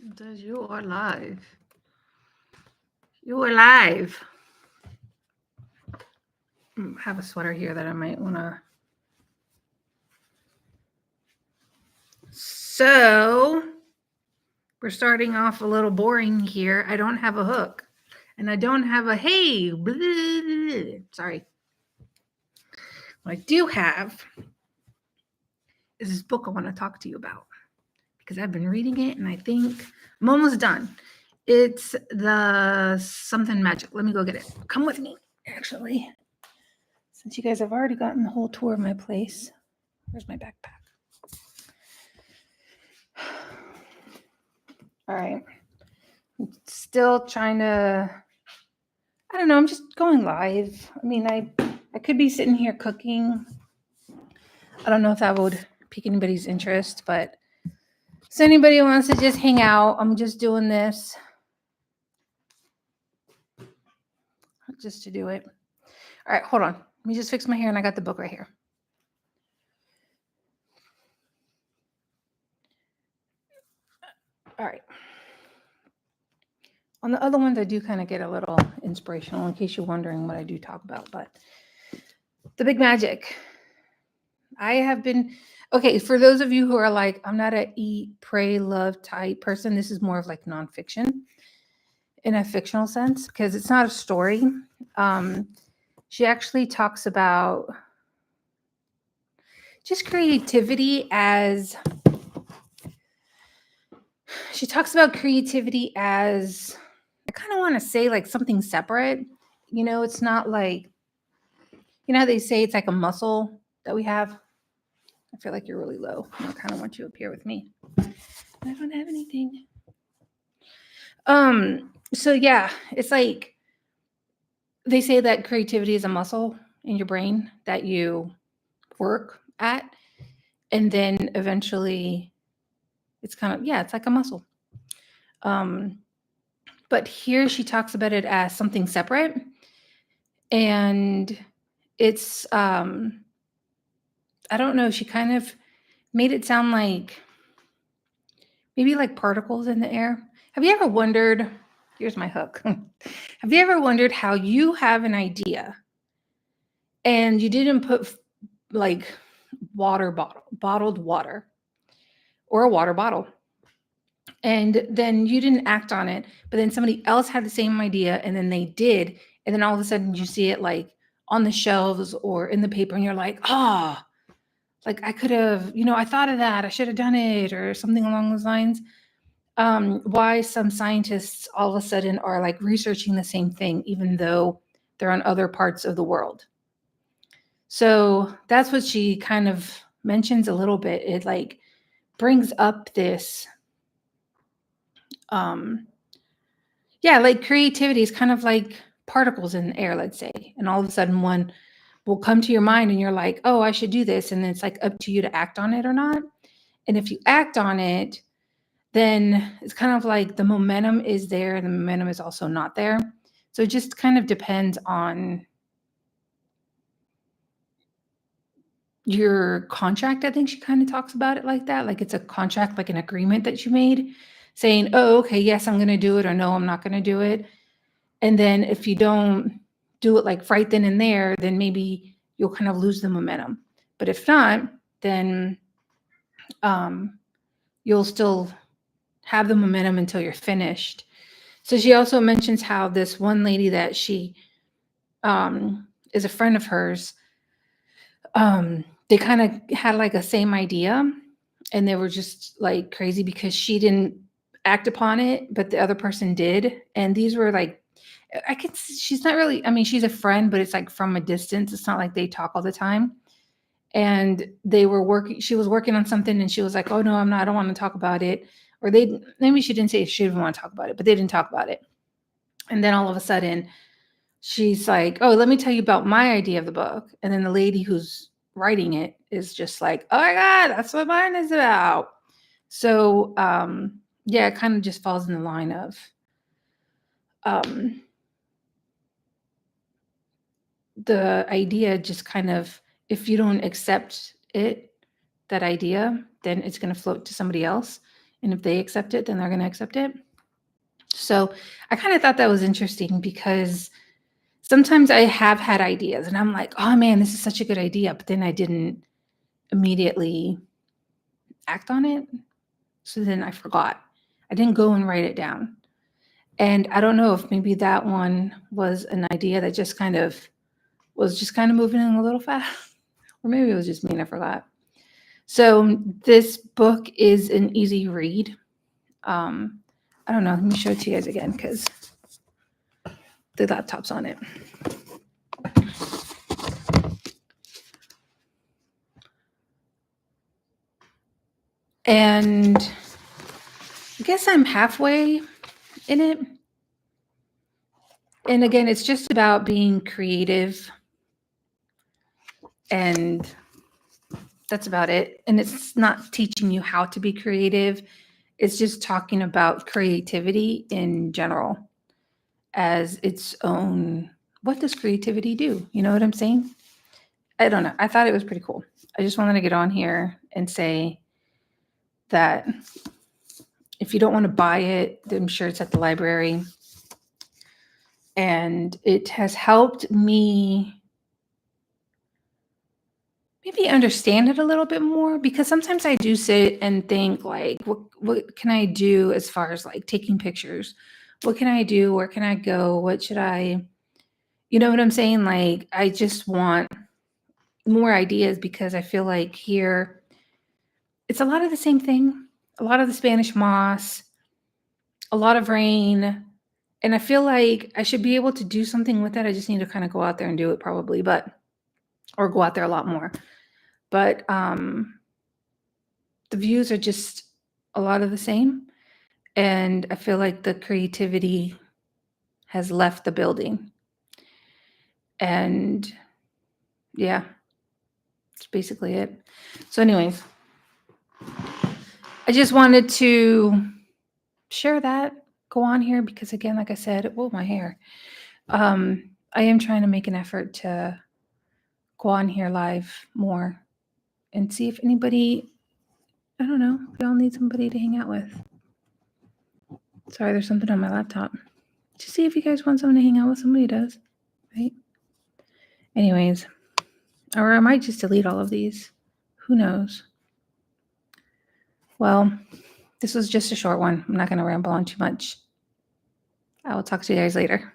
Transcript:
It says you are live. You are live. I have a sweater here that I might want to. So, we're starting off a little boring here. I don't have a hook. And I don't have a hey. Blah, blah, blah. Sorry. What I do have is this book I want to talk to you about because I've been reading it and I think I'm almost done. It's the something magic. Let me go get it. Come with me, actually. Since you guys have already gotten the whole tour of my place. Where's my backpack? All right. I'm still trying to, I don't know, I'm just going live. I mean, I could be sitting here cooking. I don't know if that would pique anybody's interest, but so anybody wants to just hang out, I'm just doing this just to do it. All right, hold on. Let me just fix my hair and I got the book right here. All right. On the other ones, I do kind of get a little inspirational in case you're wondering what I do talk about, but the big magic. I have been, okay, for those of you who are like, I'm not a eat, pray, love type person, this is more of like nonfiction in a fictional sense because it's not a story. She actually talks about just creativity as, she talks about creativity as, I kind of want to say like something separate. You know, it's not like, you know how they say it's like a muscle that we have? I feel like you're really low. I kind of want you up here with me. I don't have anything. So yeah, it's like they say that creativity is a muscle in your brain that you work at, and then eventually it's kind of, yeah, it's like a muscle. But here she talks about it as something separate, and it's I don't know, she kind of made it sound like maybe like particles in the air. Have you ever wondered, here's my hook. Have you ever wondered how you have an idea and you didn't put like bottled water or a water bottle, and then you didn't act on it, but then somebody else had the same idea and then they did, and then all of a sudden you see it like on the shelves or in the paper and you're like, ah, like I could have, you know, I thought of that, I should have done it, or something along those lines. Why some scientists all of a sudden are like researching the same thing even though they're on other parts of the world. So that's what she kind of mentions a little bit. It like brings up this, yeah, like creativity is kind of like particles in the air, let's say, and all of a sudden one will come to your mind and you're like, oh, I should do this. And it's like up to you to act on it or not. And if you act on it, then it's kind of like the momentum is there and the momentum is also not there. So it just kind of depends on your contract. I think she kind of talks about it like that. Like it's a contract, like an agreement that you made saying, oh, okay, yes, I'm going to do it, or no, I'm not going to do it. And then if you don't do it like right then and there, then maybe you'll kind of lose the momentum. But if not, then you'll still have the momentum until you're finished. So she also mentions how this one lady that she is a friend of hers, they kind of had like a same idea, and they were just like crazy because she didn't act upon it, but the other person did. And these were like, I could, she's not really, I mean, she's a friend, but it's like from a distance. It's not like they talk all the time. And they were working, she was working on something and she was like, oh no, I'm not, I don't want to talk about it. Or they, maybe she didn't say she didn't want to talk about it, but they didn't talk about it. And then all of a sudden she's like, oh, let me tell you about my idea of the book. And then the lady who's writing it is just like, oh my God, that's what mine is about. So, yeah, it kind of just falls in the line of, the idea just kind of, if you don't accept it, that idea, then it's going to float to somebody else. And if they accept it, then they're going to accept it. So I kind of thought that was interesting because sometimes I have had ideas and I'm like, oh man, this is such a good idea. But then I didn't immediately act on it. So then I forgot. I didn't go and write it down. And I don't know if maybe that one was an idea that just kind of was just kind of moving a little fast, or maybe it was just me and I forgot. So this book is an easy read. I don't know. Let me show it to you guys again because the laptop's on it. And I guess I'm halfway in it. And again, it's just about being creative. And that's about it. And it's not teaching you how to be creative. It's just talking about creativity in general as its own. What does creativity do? You know what I'm saying? I don't know. I thought it was pretty cool. I just wanted to get on here and say that if you don't want to buy it, I'm sure it's at the library. And it has helped me maybe understand it a little bit more, because sometimes I do sit and think like, what can I do as far as like taking pictures? What can I do? Where can I go? What should I, you know what I'm saying? Like, I just want more ideas because I feel like here it's a lot of the same thing, a lot of the Spanish moss, a lot of rain. And I feel like I should be able to do something with that. I just need to kind of go out there and do it probably, or go out there a lot more. But the views are just a lot of the same. And I feel like the creativity has left the building. And yeah, that's basically it. So anyways, I just wanted to share that, go on here because again, like I said, my hair. I am trying to make an effort to go on here live more and see if anybody, I don't know, we all need somebody to hang out with. Sorry, there's something on my laptop. Just see if you guys want someone to hang out with. Somebody does, right? Anyways, or I might just delete all of these. Who knows? Well, this was just a short one. I'm not going to ramble on too much. I will talk to you guys later.